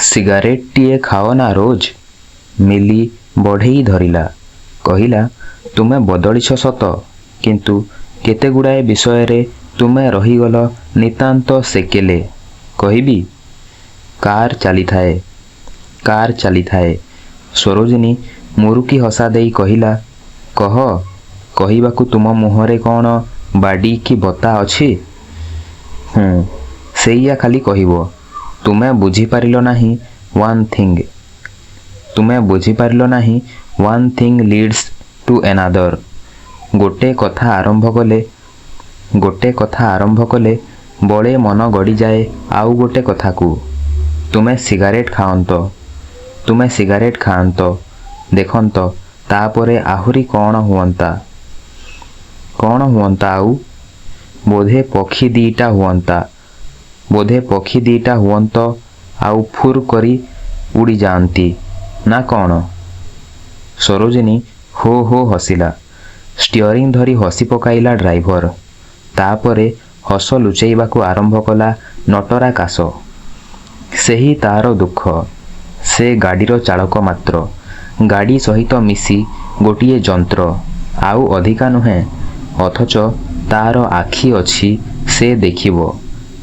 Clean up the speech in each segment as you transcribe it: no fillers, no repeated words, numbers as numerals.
ସିଗାରେଟଟିଏ ଖାଅ ନା ରୋଜ। ମିଲି ବଢ଼େଇ ଧରିଲା। କହିଲା, ତୁମେ ବଦଳିଛ ସତ, କିନ୍ତୁ କେତେଗୁଡ଼ାଏ ବିଷୟରେ ତୁମେ ରହିଗଲ ନିତାନ୍ତ ସେକେଲେ। କହିବି? କାର୍ ଚାଲିଥାଏ। କାର୍ ଚାଲିଥାଏ। ସରୋଜିନୀ ମୁରୁକି ହସା ଦେଇ କହିଲା, କହ। କହିବାକୁ ତୁମ ମୁହଁରେ କ'ଣ ବାଡ଼ି କି ବତା ଅଛି? ସେଇଆ ଖାଲି କହିବ। ତୁମେ ବୁଝିପାରିଲ ନାହିଁ ୱାନ୍ ଥିଙ୍ଗ। ତୁମେ ବୁଝିପାରିଲ ନାହିଁ one thing leads to another. ଗୋଟେ କଥା ଆରମ୍ଭ କଲେ ବଳେ ମନ ଗଡ଼ିଯାଏ ଆଉ ଗୋଟେ କଥାକୁ। ତୁମେ ସିଗାରେଟ୍ ଖାଆନ୍ତ, ଦେଖନ୍ତ, ତାପରେ ଆହୁରି କ'ଣ ହୁଅନ୍ତା। କ'ଣ ହୁଅନ୍ତା ଆଉ? ବୋଧେ ପକ୍ଷୀ ଦିଇଟା ହୁଅନ୍ତ ଆଉ ଫୁର୍ କରି ଉଡ଼ିଯାଆନ୍ତି, ନା କ'ଣ? ସରୋଜିନୀ ହୋ ହୋ ହସିଲା। ଷ୍ଟିଅରିଂ ଧରି ହସି ପକାଇଲା ଡ୍ରାଇଭର। ତାପରେ ହସ ଲୁଚେଇବାକୁ ଆରମ୍ଭ କଲା ନଟରା କାଶ। ସେହି ତା'ର ଦୁଃଖ। ସେ ଗାଡ଼ିର ଚାଳକ ମାତ୍ର। ଗାଡ଼ି ସହିତ ମିଶି ଗୋଟିଏ ଯନ୍ତ୍ର, ଆଉ ଅଧିକା ନୁହେଁ। ଅଥଚ ତା'ର ଆଖି ଅଛି, ସେ ଦେଖିବ।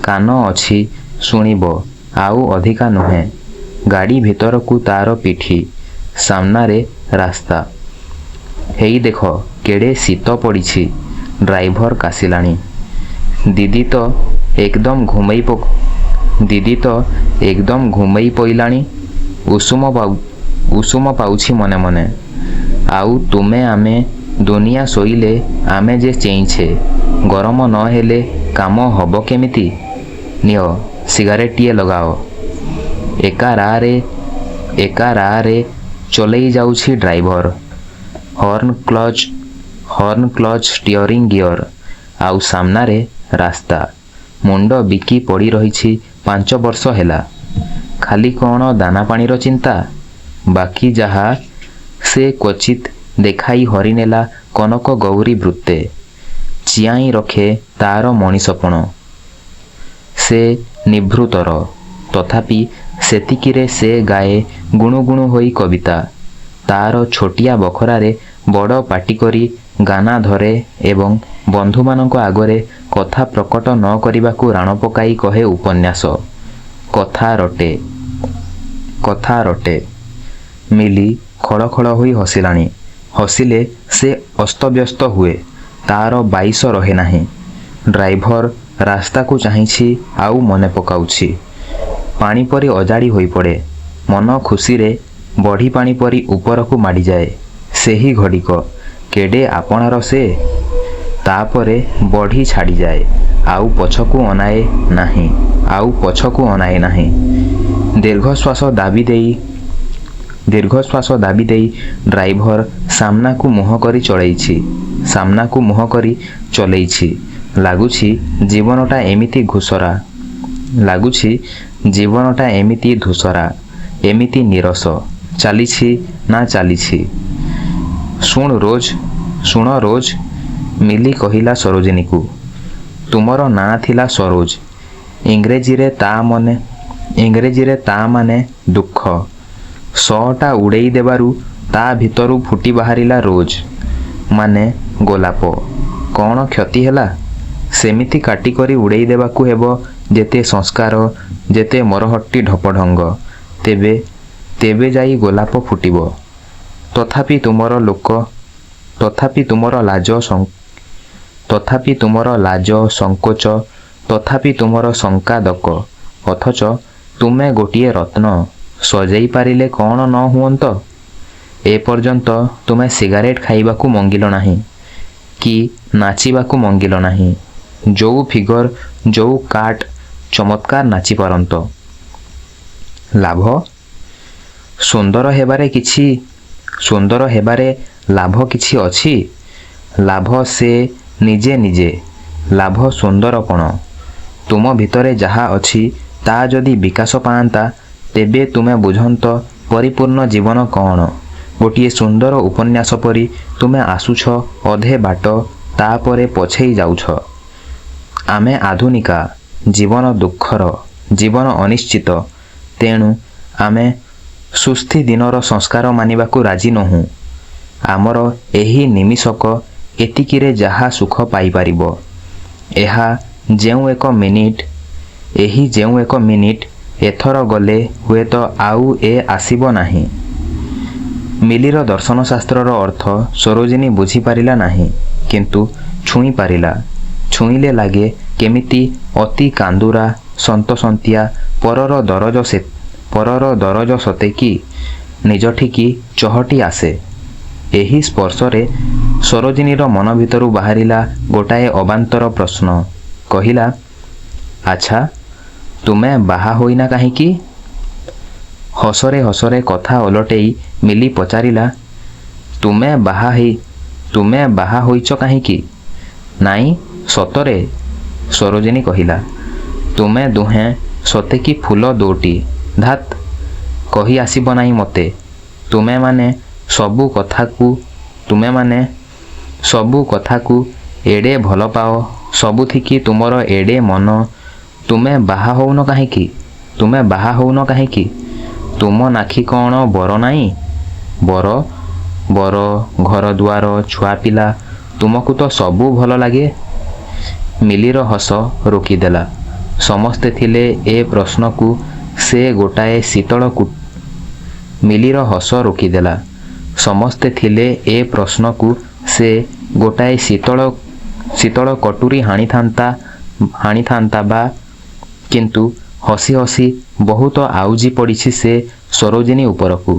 କାନ ଅଛି, ଶୁଣିବ, ଆଉ ଅଧିକା ନୁହେଁ। ଗାଡ଼ି ଭିତରକୁ ତା'ର ପିଠି। ସାମ୍ନାରେ ରାସ୍ତା। ହେଇ ଦେଖ କେଡ଼େ ଶୀତ ପଡ଼ିଛି। ଡ୍ରାଇଭର କାଶିଲାଣି। ଦିଦି ତ ଏକଦମ୍ ଘୁମେଇ ପଇଲାଣି। ଉଷୁମ ପାଉଛି ମନେ ମନେ। ଆଉ ତୁମେ ଆମେ ଦୁନିଆ ଶୋଇଲେ ଆମେ ଯେ ଚେଇଁଛେ। ଗରମ ନ ହେଲେ କାମ ହବ କେମିତି? ନିଅ ସିଗାରେଟଟିଏ ଲଗାଅ। ଏକା ରାଆରେ ଚଲେଇ ଯାଉଛି driver. Horn clutch steering gear. ଆଉ ସାମ୍ନାରେ ରାସ୍ତା। ମୁଣ୍ଡ ବିକି ପଡ଼ି ରହିଛି 5 ବର୍ଷ ହେଲା। ଖାଲି କ'ଣ ଦାନାପାଣିର ଚିନ୍ତା। ବାକି ଯାହା ସେ କ୍ୱଚିତ୍ ଦେଖାଇ ହରିନେଲା କନକ ଗୌରୀ ବୃତ୍ତେ। ଚିଆଇଁ ରଖେ ତା'ର ମଣିଷପଣ। ସେ ନିଭୃତର। ତଥାପି ସେତିକିରେ ସେ ଗାଏ ଗୁଣୁଗୁଣୁ ହୋଇ କବିତା। ତା'ର ଛୋଟିଆ ବଖରାରେ ବଡ଼ ପାଟି କରି ଗାନା ଧରେ ଏବଂ ବନ୍ଧୁମାନଙ୍କ ଆଗରେ କଥା ପ୍ରକଟ ନ କରିବାକୁ ରାଣ ପକାଇ କହେ ଉପନ୍ୟାସ। କଥା ରଟେ। ମିଲି ଖଳଖଳ ହୋଇ ହସିଲାଣି। ହସିଲେ ସେ ଅସ୍ତବ୍ୟସ୍ତ ହୁଏ। ତା'ର ବାଇଶ ରହେ ନାହିଁ। ଡ୍ରାଇଭର ରାସ୍ତାକୁ ଚାହିଁଛି ଆଉ ମନେ ପକାଉଛି। ପାଣି ପରି ଅଜାଡ଼ି ହୋଇପଡ଼େ। ମନ ଖୁସିରେ ବଢ଼ି ପାଣି ପରି ଉପରକୁ ମାଡ଼ିଯାଏ। ସେହି ଘଡ଼ିକ କେଡ଼େ ଆପଣାର ସେ। ତାପରେ ବଢ଼ି ଛାଡ଼ିଯାଏ। ଆଉ ପଛକୁ ଅନାଏ ନାହିଁ। ଦୀର୍ଘଶ୍ୱାସ ଦାବି ଦେଇ ଡ୍ରାଇଭର ସାମ୍ନାକୁ ମୁହଁ କରି ଚଲେଇଛି। ଲାଗୁଛି ଜୀବନଟା ଏମିତି ଧୂସରା, ଏମିତି ନୀରସ। ଚାଲିଛି। ଶୁଣ ରୋଜ, ମିଲି କହିଲା ସରୋଜିନୀକୁ। ତୁମର ନାଁ ଥିଲା ସରୋଜ। ଇଂରେଜୀରେ ତା ମାନେ ଦୁଃଖ। ସ'ଟା ଉଡ଼େଇ ଦେବାରୁ ତା' ଭିତରୁ ଫୁଟି ବାହାରିଲା ରୋଜ, ମାନେ ଗୋଲାପ। କ'ଣ କ୍ଷତି ହେଲା? ସେମିତି କାଟି କରି ଉଡ଼େଇ ଦେବାକୁ ହେବ ଯେତେ ସଂସ୍କାର, ଯେତେ ମରହଟ୍ଟି ଢପଢଙ୍ଗ। ତେବେ ଯାଇ ଗୋଲାପ ଫୁଟିବ। ତଥାପି ତୁମର ଲାଜ ସଂକୋଚ, ତଥାପି ତୁମର ଶଙ୍କା ଦକ। ଅଥଚ ତୁମେ ଗୋଟିଏ ରତ୍ନ। ସଜେଇ ପାରିଲେ କ'ଣ ନ ହୁଅନ୍ତ? ଏପର୍ଯ୍ୟନ୍ତ ତୁମେ ସିଗାରେଟ୍ ଖାଇବାକୁ ମଙ୍ଗିଲ ନାହିଁ, କି ନାଚିବାକୁ ମଙ୍ଗିଲ ନାହିଁ। ଯୋଉ ଫିଗର, ଯୋଉ କାଟ୍ ଚମତ୍କାର ନାଚିପାରନ୍ତ। ଲାଭ? ସୁନ୍ଦର ହେବାରେ ଲାଭ କିଛି ଅଛି? ଲାଭ ସେ ନିଜେ। ଲାଭ ସୁନ୍ଦରପଣ। ତୁମ ଭିତରେ ଯାହା ଅଛି ତା' ଯଦି ବିକାଶ ପାଆନ୍ତା, ତେବେ ତୁମେ ବୁଝନ୍ତ ପରିପୂର୍ଣ୍ଣ ଜୀବନ କ'ଣ। ଗୋଟିଏ ସୁନ୍ଦର ଉପନ୍ୟାସ ପରି ତୁମେ ଆସୁଛ ଅଧେ ବାଟ, ତାପରେ ପଛେଇ ଯାଉଛ। ଆମେ ଆଧୁନିକା। ଜୀବନ ଦୁଃଖର, ଜୀବନ ଅନିଶ୍ଚିତ। ତେଣୁ ଆମେ ସୁସ୍ଥି ଦିନର ସଂସ୍କାର ମାନିବାକୁ ରାଜି ନୋହୁଁ। ଆମର ଏହି ନିମିଷକ ଏତିକିରେ ଯାହା ସୁଖ ପାଇପାରିବ, ଏହା ଯେଉଁ ଏକ ମିନିଟ୍ ଏଥର ଗଲେ ହୁଏତ ଆଉ ଆସିବ ନାହିଁ। ମିଲିର ଦର୍ଶନଶାସ୍ତ୍ରର ଅର୍ଥ ସରୋଜିନୀ ବୁଝିପାରିଲା ନାହିଁ, କିନ୍ତୁ ଛୁଇଁ ପାରିଲା। ଛୁଇଁଲେ ଲାଗେ କେମିତି ଅତି କାନ୍ଦୁରା ସନ୍ତସନ୍ତିଆ ପରର ଦରଜ ସତେକି ନିଜଠିକି ଚହଟି ଆସେ। ଏହି ସ୍ପର୍ଶରେ ସରୋଜିନୀର ମନ ଭିତରୁ ବାହାରିଲା ଗୋଟାଏ ଅବାନ୍ତର ପ୍ରଶ୍ନ। କହିଲା, ଆଚ୍ଛା, ତୁମେ ବାହା ହୋଇନା କାହିଁକି? ହସରେ ହସରେ କଥା ଓଲଟେଇ ମିଲି ପଚାରିଲା, ତୁମେ ବାହା ହୋଇଛ କାହିଁକି? ନାଇଁ, ସତରେ, ସରୋଜିନୀ କହିଲା। ତୁମେ ଦୁହେଁ ସତେକି ଫୁଲ ଦୋଟି। ଧାତ୍, କହି ଆସିବ ନାହିଁ ମୋତେ। ତୁମେମାନେ ସବୁ କଥାକୁ ଏଡ଼େ ଭଲ ପାଅ, ସବୁଥିକି ତୁମର ଏଡ଼େ ମନ। ତୁମେ ବାହା ହଉନ କାହିଁକି? ତୁମ ନାଖି କ'ଣ ବର ନାହିଁ? ବର, ଘରଦୁଆର, ଛୁଆପିଲା, ତୁମକୁ ତ ସବୁ ଭଲ ଲାଗେ। ମିଲିର ହସ ରୋକିଦେଲା। ସମସ୍ତେ ଥିଲେ ଏ ପ୍ରଶ୍ନକୁ ସେ ଗୋଟାଏ ଶୀତଳ କଟୁରୀ ହାଣିଥାନ୍ତା ବା, କିନ୍ତୁ ହସି ହସି ବହୁତ ଆଉଜି ପଡ଼ିଛି ସେ ସରୋଜିନୀ ଉପରକୁ।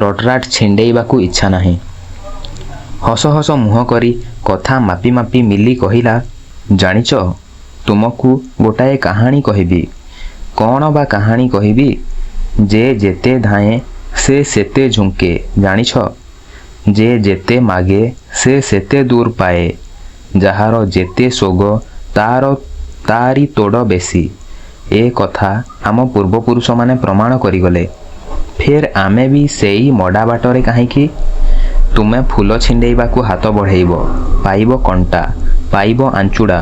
ରଟରାଟ ଛିଣ୍ଡେଇବାକୁ ଇଚ୍ଛା ନାହିଁ। ହସ ହସ ମୁହଁ କରି କଥା ମାପି ମାପି ମିଲି କହିଲା, ଜାଣିଛ, ତୁମକୁ ଗୋଟାଏ କାହାଣୀ କହିବି। କ'ଣ ବା କାହାଣୀ କହିବି? ଯେ ଯେତେ ଧାଏଁ ସେ ସେତେ ଝୁଙ୍କେ, ଜାଣିଛ? ଯେ ଯେତେ ମାଗେ ସେ ସେତେ ଦୂର ପାଏ। ଯାହାର ଯେତେ ସୋଗ ତାରି ତୋଡ଼ ବେଶୀ। ଏ କଥା ଆମ ପୂର୍ବପୁରୁଷମାନେ ପ୍ରମାଣ କରିଗଲେ। ଫେର ଆମେ ବି ସେଇ ମଡ଼ା ବାଟରେ କାହିଁକି? ତୁମେ ଫୁଲ ଛିଣ୍ଡେଇବାକୁ ହାତ ବଢ଼େଇବ, ପାଇବ କଣ୍ଟା, ପାଇବ ଆଞ୍ଚୁଡ଼ା।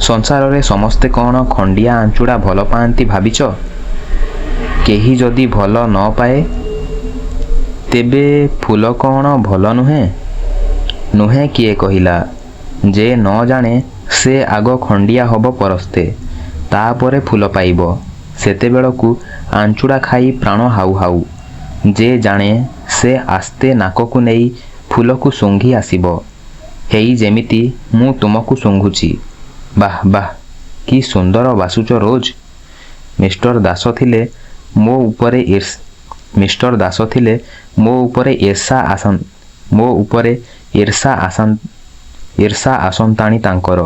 ସଂସାରରେ ସମସ୍ତେ କ'ଣ ଖଣ୍ଡିଆ ଆଞ୍ଚୁଡ଼ା ଭଲ ପାଆନ୍ତି ଭାବିଛ? କେହି ଯଦି ଭଲ ନ ପାଏ, ତେବେ ଫୁଲ କ'ଣ ଭଲ ନୁହେଁ? ନୁହେଁ କିଏ କହିଲା? ଯେ ନ ଜାଣେ ସେ ଆଗ ଖଣ୍ଡିଆ ହବ ପରସ୍ତେ, ତାପରେ ଫୁଲ ପାଇବ। ସେତେବେଳକୁ ଆଞ୍ଚୁଡ଼ା ଖାଇ ପ୍ରାଣ ହାଉ ହାଉ। ଯେ ଜାଣେ ସେ ଆସ୍ତେ ନାକକୁ ନେଇ ଫୁଲକୁ ଶୁଙ୍ଘି ଆସିବ। ହେଇ ଯେମିତି ମୁଁ ତୁମକୁ ଶୁଙ୍ଘୁଛି। ବାଃ ବାଃ, କି ସୁନ୍ଦର ବାସୁଛ ରୋଜ। ମିଷ୍ଟର ଦାସ ଥିଲେ ମୋ ଉପରେ ଈର୍ଷା ଆସନ୍ତାଣି ତାଙ୍କର।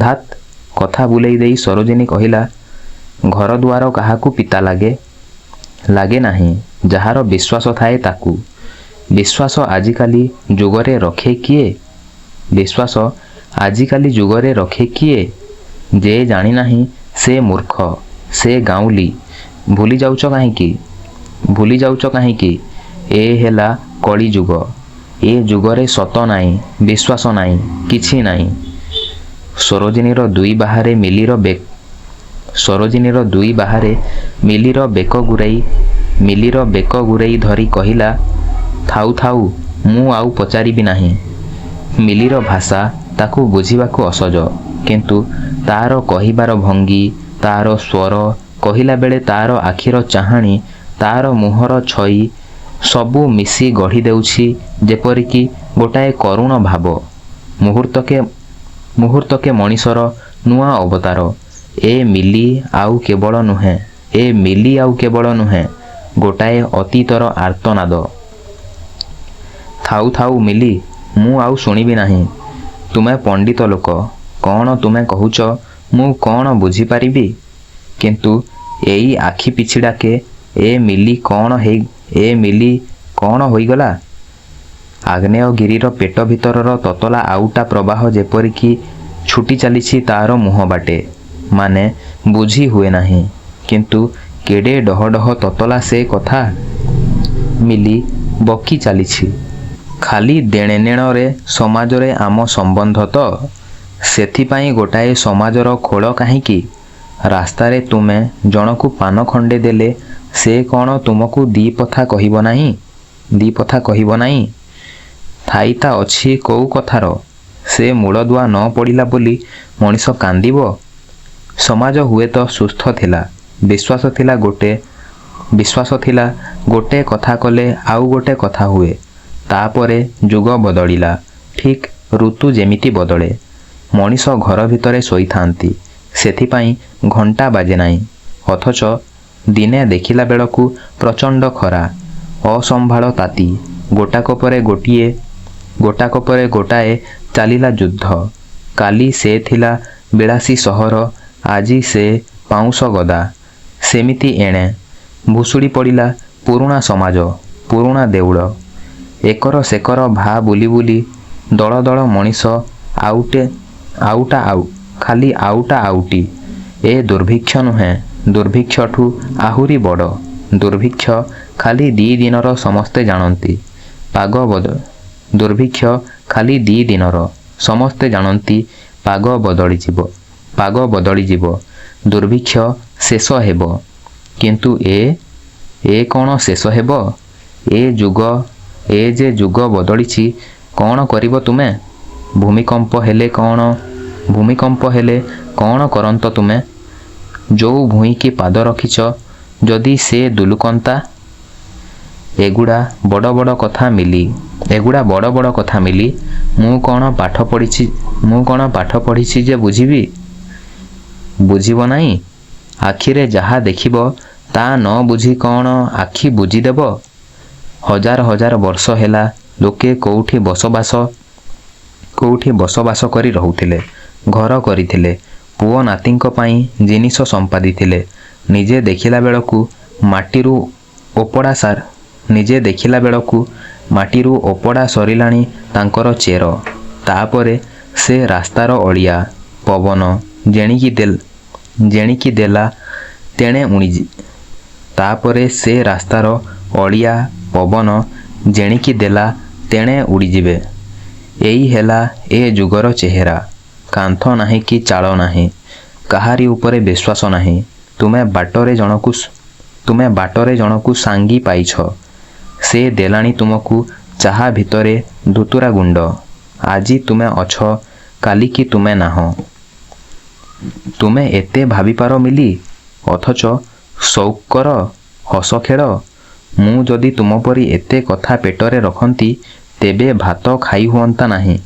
ଧାତ୍, କଥା ବୁଲେଇ ଦେଇ ସରୋଜିନୀ କହିଲା, ଘରଦୁଆର କାହାକୁ ପିତା ଲାଗେ? ଲାଗେ ନାହିଁ। ଯାହାର ବିଶ୍ୱାସ ଥାଏ ତାକୁ। ବିଶ୍ୱାସ ଆଜିକାଲି ଯୁଗରେ ରଖେ କିଏ? ଯେ ଜାଣିନାହିଁ ସେ ମୂର୍ଖ, ସେ ଗାଉଁଲି। ଭୁଲି ଯାଉଛ କାହିଁକି? ଏ ହେଲା କଳିଯୁଗ। ଏ ଯୁଗରେ ସତ ନାହିଁ, ବିଶ୍ୱାସ ନାହିଁ, କିଛି ନାହିଁ। ସରୋଜିନୀର ଦୁଇ ବାହାରେ ମିଲିର ବେକ ଗୁରେଇ ଧରି କହିଲା, ଥାଉ, ମୁଁ ଆଉ ପଚାରିବି ନାହିଁ। ମିଲିର ଭାଷା ତାକୁ ବୁଝିବାକୁ ଅସହଜ, କିନ୍ତୁ ତାର କହିବାର ଭଙ୍ଗୀ, ତାର ସ୍ୱର, କହିଲା ବେଳେ ତାର ଆଖିର ଚାହାଣୀ, ତାର ମୁହଁର ଛଇ, ସବୁ ମିଶି ଗଢ଼ି ଦେଉଛି ଯେପରିକି ଗୋଟାଏ କରୁଣ ଭାବ। ମୁହୂର୍ତ୍ତକେ ମଣିଷର ନୂଆ ଅବତାର। ଏ ମିଲି ଆଉ କେବଳ ନୁହେଁ, ଗୋଟାଏ ଅତୀତର ଆର୍ତ୍ତନାଦ। ଥାଉ ମିଲି, ମୁଁ ଆଉ ଶୁଣିବି ନାହିଁ। ତୁମେ ପଣ୍ଡିତ ଲୋକ, କ'ଣ ତୁମେ କହୁଛ ମୁଁ କ'ଣ ବୁଝିପାରିବି? କିନ୍ତୁ ଏଇ ଆଖି ପିଛିଡ଼ାକେ ଏ ମିଲି କ'ଣ ହୋଇଗଲା? ଆଗ୍ନେୟଗିରିର ପେଟ ଭିତରର ତତଲା ଆଉଟା ପ୍ରବାହ ଯେପରିକି ଛୁଟି ଚାଲିଛି ତାର ମୁହଁ ବାଟେ। ମାନେ ବୁଝି ହୁଏ ନାହିଁ, କିନ୍ତୁ କେଡ଼େ ଡହ ତତଲା ସେ କଥା। ମିଲି ବକି ଚାଲିଛି। ଖାଲି ଦେଣନେଣରେ ସମାଜରେ ଆମ ସମ୍ବନ୍ଧ ତ? ସେଥିପାଇଁ ଗୋଟାଏ ସମାଜର ଖୋଳ କାହିଁକି? ରାସ୍ତାରେ ତୁମେ ଜଣକୁ ପାନ ଖଣ୍ଡେ ଦେଲେ ସେ କ'ଣ ତୁମକୁ ଦିପଥା କହିବ ନାହିଁ? ଦିପଥା କହିବ ନାହିଁ? ଥାଇତା ଅଛି କୋଉ କଥାର? ସେ ମୂଳଦୁଆ ନ ପଡ଼ିଲା ବୋଲି ମଣିଷ କାନ୍ଦିବ? ସମାଜ ହୁଏତ ସୁସ୍ଥ ଥିଲା, ବିଶ୍ୱାସ ଥିଲା ଗୋଟେ କଥା କଲେ ଆଉ ଗୋଟେ କଥା ହୁଏ। ତାପରେ ଯୁଗ ବଦଳିଲା, ଠିକ୍ ଋତୁ ଯେମିତି ବଦଳେ। ମଣିଷ ଘର ଭିତରେ ଶୋଇଥାନ୍ତି, ସେଥିପାଇଁ ଘଣ୍ଟା ବାଜେ ନାହିଁ। ଅଥଚ ଦିନେ ଦେଖିଲା ବେଳକୁ ପ୍ରଚଣ୍ଡ ଖରା, ଅସମ୍ଭାଳ ତାତି, ଗୋଟାକ ପରେ ଗୋଟାଏ ଚାଲିଲା ଯୁଦ୍ଧ। କାଲି ସେ ଥିଲା ବିଳାସୀ ସହର, ଆଜି ସେ ପାଉଁଶ ଗଦା। ସେମିତି ଏଣେ ଭୁଷୁଡ଼ି ପଡ଼ିଲା ପୁରୁଣା ସମାଜ, ପୁରୁଣା ଦେଉଳ। ଏକର ସେକର ବୁଲି ବୁଲି ଦଳ ଦଳ ମଣିଷ, ଖାଲି ଆଉଟା ଆଉଟି। ଏ ଦୁର୍ଭିକ୍ଷ ନୁହେଁ, ଦୁର୍ଭିକ୍ଷଠୁ ଆହୁରି ବଡ଼। ଦୁର୍ଭିକ୍ଷ ଖାଲି 2 ଦିନର, ସମସ୍ତେ ଜାଣନ୍ତି। ଦୁର୍ଭିକ୍ଷ ଖାଲି 2 ଦିନର, ସମସ୍ତେ ଜାଣନ୍ତି। ପାଗ ବଦଳିଯିବ, ଦୁର୍ଭିକ୍ଷ ଶେଷ ହେବ। କିନ୍ତୁ ଏ କ'ଣ ଶେଷ ହେବ? ଏ ଯେ ଯୁଗ ବଦଳିଛି, କ'ଣ କରିବ ତୁମେ? ଭୂମିକମ୍ପ ହେଲେ କ'ଣ କରନ୍ତ ତୁମେ? ଯୋଉ ଭୂଇଁକି ପାଦ ରଖିଛ, ଯଦି ସେ ଦୁଲୁକନ୍ତା? ଏଗୁଡ଼ା ବଡ଼ ବଡ଼ କଥା ମିଲି। ମୁଁ କ'ଣ ପାଠ ପଢ଼ିଛି ଯେ ବୁଝିବି? ବୁଝିବ ନାହିଁ? ଆଖିରେ ଯାହା ଦେଖିବ ତା ନ ବୁଝି କ'ଣ ଆଖି ବୁଜିଦେବ? ହଜାର ହଜାର ବର୍ଷ ହେଲା ଲୋକେ କୋଉଠି ବସବାସ କରି ରହୁଥିଲେ, ଘର କରିଥିଲେ, ପୁଅ ନାତିଙ୍କ ପାଇଁ ଜିନିଷ ସମ୍ପାଦିଥିଲେ। ନିଜେ ଦେଖିଲା ବେଳକୁ ମାଟିରୁ ଓପଡ଼ା ସରିଲାଣି ତାଙ୍କର ଚେର। ତାପରେ ସେ ରାସ୍ତାର ଅଳିଆ ପବନ ଜେଣିକି ଦେଲା ତେଣେ ଉଡ଼ିଯିବେ। ଏଇ ହେଲା ଏ ଯୁଗର ଚେହେରା। କାନ୍ଥ ନାହିଁ କି ଚାଳ ନାହିଁ, କାହାରି ଉପରେ ବିଶ୍ୱାସ ନାହିଁ। ତୁମେ ବାଟରେ ଜଣକୁ ସାଙ୍ଗି ପାଇଛ, ସେ ଦେଲାଣି ତୁମକୁ ଚାହା ଭିତରେ ଧୁତୁରା ଗୁଣ୍ଡ। ଆଜି ତୁମେ ଅଛ, କାଲିକି ତୁମେ ନାହଁ। ତୁମେ ଏତେ ଭାବିପାର ମିଲି? ଅଥଚ ସଉକ କର, ହସ ଖେଳ। ମୁଁ ଯଦି ତୁମପରି ଏତେ କଥା ପେଟରେ ରଖନ୍ତି, ତେବେ ଭାତ ଖାଇ ହୁଅନ୍ତା ନାହିଁ।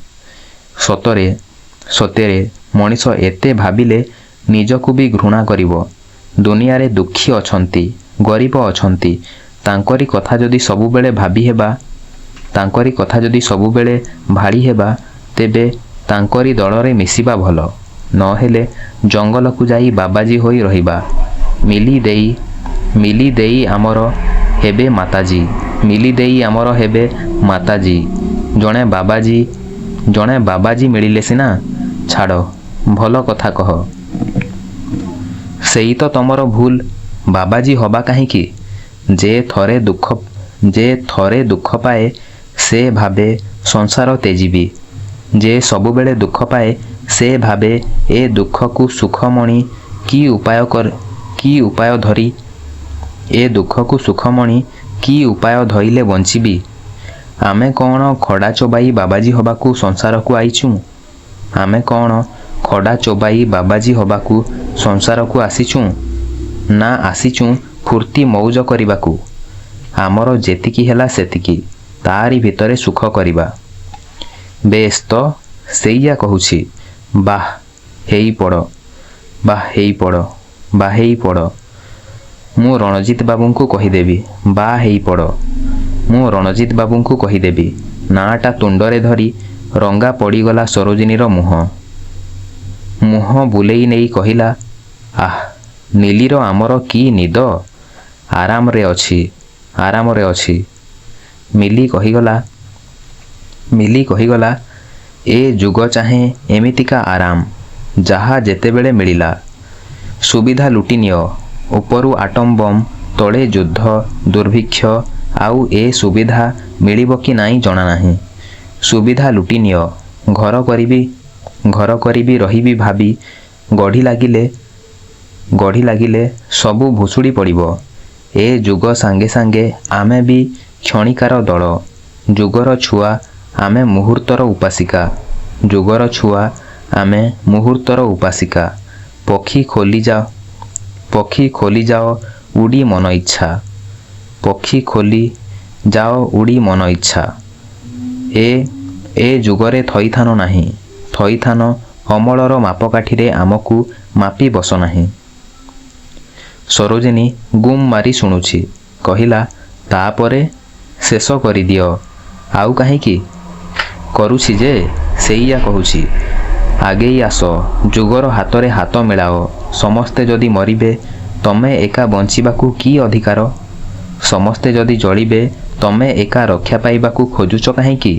ସତରେ ମଣିଷ ଏତେ ଭାବିଲେ ନିଜକୁ ବି ଘୃଣା କରିବ। ଦୁନିଆରେ ଦୁଃଖୀ ଅଛନ୍ତି, ଗରିବ ଅଛନ୍ତି। ତାଙ୍କରି କଥା ଯଦି ସବୁବେଳେ ଭାଳି ହେବା, ତେବେ ତାଙ୍କରି ଦଳରେ ମିଶିବା ଭଲ। ନହେଲେ ଜଙ୍ଗଲକୁ ଯାଇ ବାବାଜୀ ହୋଇ ରହିବା। ମିଲି ଦେଇ ଆମର ହେବେ ମାତାଜୀ। ଜଣେ ବାବାଜୀ ମିଳିଲେ ସିନା। ଛାଡ଼, ଭଲ କଥା କହ। ସେଇ ତ ତମର ଭୁଲ। ବାବାଜୀ ହବା କାହିଁକି? ଯେ ଥରେ ଦୁଃଖ ପାଏ, ସେ ଭାବେ ସଂସାର ତେଜିବି। ଯେ ସବୁବେଳେ ଦୁଃଖ ପାଏ, ସେ ଭାବେ ଏ ଦୁଃଖକୁ ସୁଖମଣି କି ଉପାୟ ଧଇଲେ ବଞ୍ଚିବି। ଆମେ କ'ଣ ଖଡ଼ା ଚୋବାଇ ବାବାଜୀ ହବାକୁ ସଂସାରକୁ ଆସିଛୁଁ? ନା ଆସିଛୁଁ ଫୁର୍ତ୍ତି ମଉଜ କରିବାକୁ। ଆମର ଯେତିକି ହେଲା ସେତିକି, ତାରି ଭିତରେ ସୁଖ କରିବା। ବେଶ୍ ତ, ସେଇଆ କହୁଛି। ବାଃ ହେଇ ପଡ଼। ମୁଁ ରଣଜିତ୍ ବାବୁଙ୍କୁ କହିଦେବି। ନାଁଟା ତୁଣ୍ଡରେ ଧରି ରଙ୍ଗା ପଡ଼ିଗଲା ସରୋଜିନୀର ମୁହଁ ବୁଲେଇ ନେଇ କହିଲା, ଆଃ, ନିଲିର ଆମର କି ନିଦ! ଆରାମରେ ଅଛି। ମିଲି କହିଗଲା, ଏ ଯୁଗ ଚାହେଁ ଏମିତିକା ଆରାମ, ଯାହା ଯେତେବେଳେ ମିଳିଲା। ସୁବିଧା ଲୁଟି ନିଅ। ଉପରୁ ଆଟମ୍ ବମ୍, ତଳେ ଯୁଦ୍ଧ, ଦୁର୍ଭିକ୍ଷ। ଆଉ ଏ ସୁବିଧା ମିଳିବ କି ନାହିଁ ଜଣାନାହିଁ। ସୁବିଧା ଲୁଟି ନିଅ। ଘର କରିବି ରହିବି ଭାବି ଗଢ଼ି ଲାଗିଲେ ସବୁ ଭୁଷୁଡ଼ି ପଡ଼ିବ। ଏ ଯୁଗ ସାଙ୍ଗେ ସାଙ୍ଗେ ଆମେ ବି କ୍ଷଣିକାର ଦଳ। ଯୁଗର ଛୁଆ ଆମେ ମୁହୂର୍ତ୍ତର ଉପାସିକା। ଯୁଗର ଛୁଆ ଆମେ ମୁହୂର୍ତ୍ତର ଉପାସିକା। ପକ୍ଷୀ ଖୋଲିଯାଅ ଉଡ଼ି ମନ ଇଚ୍ଛା। ପକ୍ଷୀ ଖୋଲି ଯାଅ ଉଡ଼ି ମନ ଇଚ୍ଛା। ଏ ଯୁଗରେ ଥଇଥାନ ନାହିଁ। ଥଇଥାନ ଅମଳର ମାପକାଠିରେ ଆମକୁ ମାପି ବସ ନାହିଁ। ସରୋଜିନୀ ଗୁମ୍ ମାରି ଶୁଣୁଛି। କହିଲା, ତାପରେ ଶେଷ କରିଦିଅ। ଆଉ କାହିଁକି? କରୁଛି ଯେ, ସେଇଆ କହୁଛି। ଆଗେଇ ଆସ, ଯୁଗର ହାତରେ ହାତ ମିଳାଅ। ସମସ୍ତେ ଯଦି ମରିବେ, ତମେ ଏକା ବଞ୍ଚିବାକୁ କି ଅଧିକାର? ସମସ୍ତେ ଯଦି ଜଳିବେ, ତମେ ଏକା ରକ୍ଷା ପାଇବାକୁ ଖୋଜୁଛ କାହିଁକି?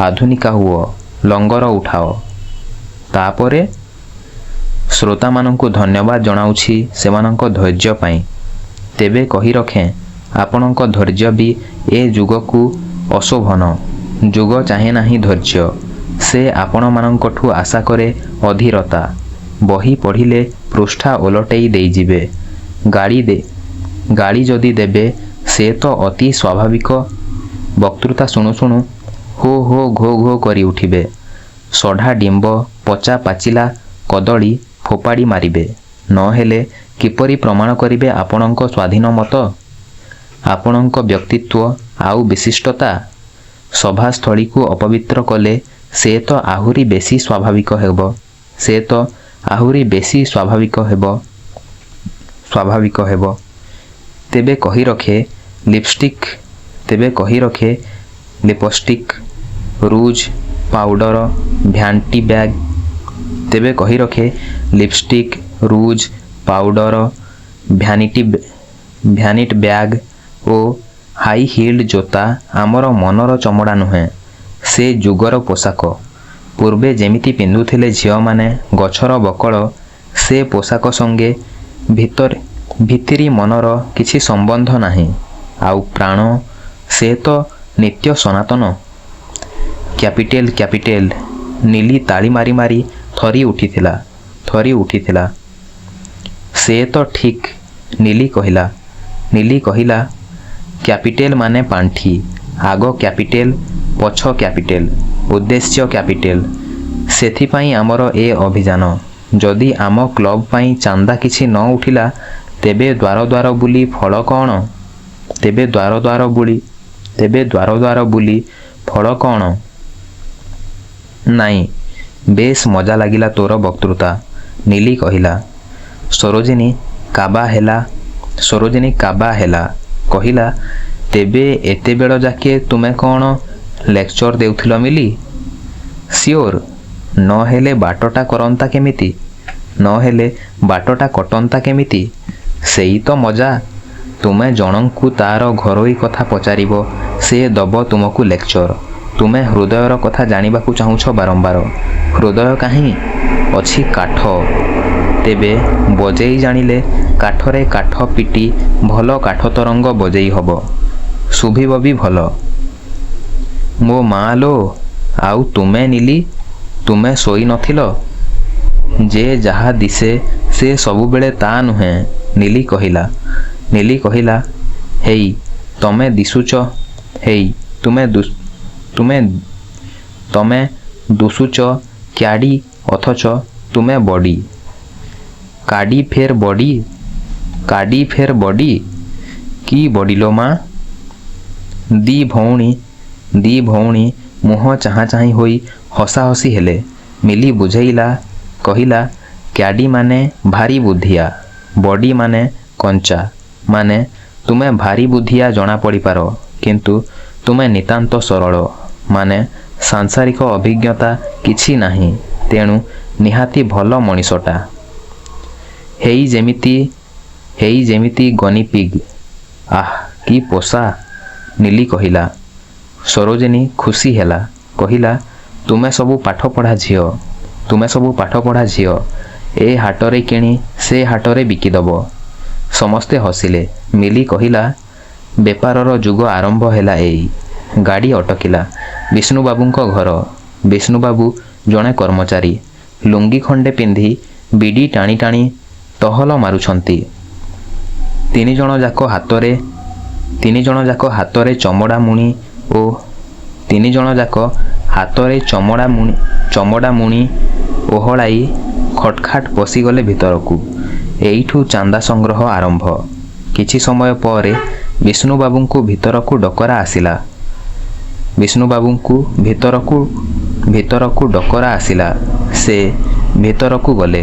ଆଧୁନିକା ହୁଅ, ଲଙ୍ଗର ଉଠାଅ। ତାପରେ ଶ୍ରୋତାମାନଙ୍କୁ ଧନ୍ୟବାଦ ଜଣାଉଛି ସେମାନଙ୍କ ଧୈର୍ଯ୍ୟ ପାଇଁ। ତେବେ କହି ରଖେଁ, ଆପଣଙ୍କ ଧୈର୍ଯ୍ୟ ବି ଏ ଯୁଗକୁ ଅଶୋଭନ। ଯୁଗ ଚାହେଁ ନାହିଁ ଧୈର୍ଯ୍ୟ। ସେ ଆପଣମାନଙ୍କଠୁ ଆଶା କରେ ଅଧୀରତା। ବହି ପଢ଼ିଲେ ପୃଷ୍ଠା ଓଲଟେଇ ଦେଇଯିବେ। ଗାଳି ଯଦି ଦେବେ, ସେ ତ ଅତି ସ୍ୱାଭାବିକ। ବକ୍ତୃତା ଶୁଣୁ ଶୁଣୁ ହୋ ହୋ ଘୋ ଘୋ କରି ଉଠିବେ। ସଢ଼ା ଡିମ୍ବ, ପଚା ପାଚିଲା କଦଳୀ ଫୋପାଡ଼ି ମାରିବେ। ନ ହେଲେ କିପରି ପ୍ରମାଣ କରିବେ ଆପଣଙ୍କ ସ୍ୱାଧୀନ ମତ, ଆପଣଙ୍କ ବ୍ୟକ୍ତିତ୍ୱ ଆଉ ବିଶିଷ୍ଟତା? ସଭାସ୍ଥଳୀକୁ ଅପବିତ୍ର କଲେ ସେ ତ ଆହୁରି ବେଶୀ ସ୍ୱାଭାବିକ ହେବ। ତେବେ କହି ରଖେ lipstick, rouge, powder, vanity bag ଓ ହାଇ ହିଲ୍ଡ ଜୋତା ଆମର ମନର ଚମଡ଼ା ନୁହେଁ, ସେ ଯୁଗର ପୋଷାକ। ପୂର୍ବେ ଯେମିତି ପିନ୍ଧୁଥିଲେ ଝିଅମାନେ ଗଛର ବକଳ, ସେ ପୋଷାକ ସଙ୍ଗେ ଭିତିରି ମନର କିଛି ସମ୍ବନ୍ଧ ନାହିଁ। ଆଉ ପ୍ରାଣ, ସେ ତ ନିତ୍ୟ ସନାତନ। କ୍ୟାପିଟେଲ। ନୀଲି ତାଳି ମାରି ମାରି ଥରି ଉଠିଥିଲା। ସେ ତ ଠିକ୍। ନୀଲି କହିଲା, କ୍ୟାପିଟେଲ ମାନେ ପାଣ୍ଠି। ଆଗ କ୍ୟାପିଟେଲ, ପଛ କ୍ୟାପିଟେଲ, ଉଦ୍ଦେଶ୍ୟ କ୍ୟାପିଟେଲ। ସେଥିପାଇଁ ଆମର ଏ ଅଭିଯାନ। ଯଦି ଆମ କ୍ଲବ ପାଇଁ ଚାନ୍ଦା କିଛି ନ ଉଠିଲା, ତେବେ ଦ୍ୱାର ଦ୍ୱାର ବୁଲି ଫଳ କ'ଣ? ନାଇଁ, ବେଶ୍ ମଜା ଲାଗିଲା ତୋର ବକ୍ତୃତା, ନୀଲି କହିଲା। ସରୋଜିନୀ କାବା ହେଲା। କହିଲା, ତେବେ ଏତେବେଳ ଯାକେ ତୁମେ କ'ଣ ଲେକ୍ଚର ଦେଉଥିଲ ମିଲି? ସିଓର। ନ ହେଲେ ବାଟଟା କଟନ୍ତା କେମିତି? ସେଇ ତ ମଜା। ତୁମେ ଜଣଙ୍କୁ ତା'ର ଘରୋଇ କଥା ପଚାରିବ, ସେ ଦବ ତୁମକୁ ଲେକ୍ଚର। ତୁମେ ହୃଦୟର କଥା ଜାଣିବାକୁ ଚାହୁଁଛ ବାରମ୍ବାର। ହୃଦୟ କାହିଁ? ଅଛି କାଠ। ତେବେ ବଜେଇ ଜାଣିଲେ କାଠରେ କାଠ ପିଟି ଭଲ କାଠ ତରଙ୍ଗ ବଜେଇ ହବ, ଶୁଭିବ ବି ଭଲ। ମୋ ମା ଲୋ, ଆଉ ତୁମେ ନୀଲି, ତୁମେ ଶୋଇ ନ ଥିଲ? ଯେ ଯାହା ଦିଶେ ସେ ସବୁବେଳେ ତା ନୁହେଁ, ନୀଲି କହିଲା। ହେଇ, ତମେ ଦିଶୁଛ। ତମେ ଦୁଶୁଛ କ୍ୟାଡ଼ି, ଅଥଚ ତୁମେ ବଡ଼ି। କାଡ଼ି ଫେର୍ ବଡ଼ି? କି ବଡ଼ି ଲୋ ମା? ଦି ଭଉଣୀ ମୁହଁ ଚାହାଁ ଚାହିଁ ହୋଇ ହସାହସି ହେଲେ। ମିଲି ବୁଝେଇଲା, କହିଲା, କ୍ୟାଡ଼ି ମାନେ ଭାରି ବୁଦ୍ଧିଆ, ବଡ଼ି ମାନେ କଞ୍ଚା। ମାନେ ତୁମେ ଭାରି ବୁଦ୍ଧିଆ ଜଣା ପଡ଼ିପାର, କିନ୍ତୁ ତୁମେ ନିତାନ୍ତ ସରଳ। ମାନେ ସାଂସାରିକ ଅଭିଜ୍ଞତା କିଛି ନାହିଁ, ତେଣୁ ନିହାତି ଭଲ ମଣିଷଟା। ହେଇ ଯେମିତି ଗନିପିଗ୍। ଆଃ, କି ପୋଷା, ନୀଲି କହିଲା। ସରୋଜିନୀ ଖୁସି ହେଲା। କହିଲା, ତୁମେ ସବୁ ପାଠପଢ଼ା ଝିଅ। ଏ ହାଟରେ କିଣି ସେ ହାଟରେ ବିକିଦବ। ସମସ୍ତେ ହସିଲେ। ମିଲି କହିଲା, ବେପାରର ଯୁଗ ଆରମ୍ଭ ହେଲା ଏଇ। ଗାଡ଼ି ଅଟକିଲା। ବିଷ୍ଣୁବାବୁଙ୍କ ଘର। ବିଷ୍ଣୁବାବୁ ଜଣେ କର୍ମଚାରୀ। ଲୁଙ୍ଗି ଖଣ୍ଡେ ପିନ୍ଧି ବିଡ଼ି ଟାଣି ଟାଣି ଟହଲ ମାରୁଛନ୍ତି। ତିନି ଜଣ ଯାକ ହାତରେ ଚମଡ଼ା ମୁଣି ଓ ଚମଡ଼ା ମୁଣି ଓହଳାଇ ଖଟଖାଟ ପଶିଗଲେ ଭିତରକୁ। ଏଇଠୁ ଚାନ୍ଦା ସଂଗ୍ରହ ଆରମ୍ଭ। କିଛି ସମୟ ପରେ ବିଷ୍ଣୁବାବୁଙ୍କୁ ଭିତରକୁ ଡକରା ଆସିଲା। ସେ ଭିତରକୁ ଗଲେ।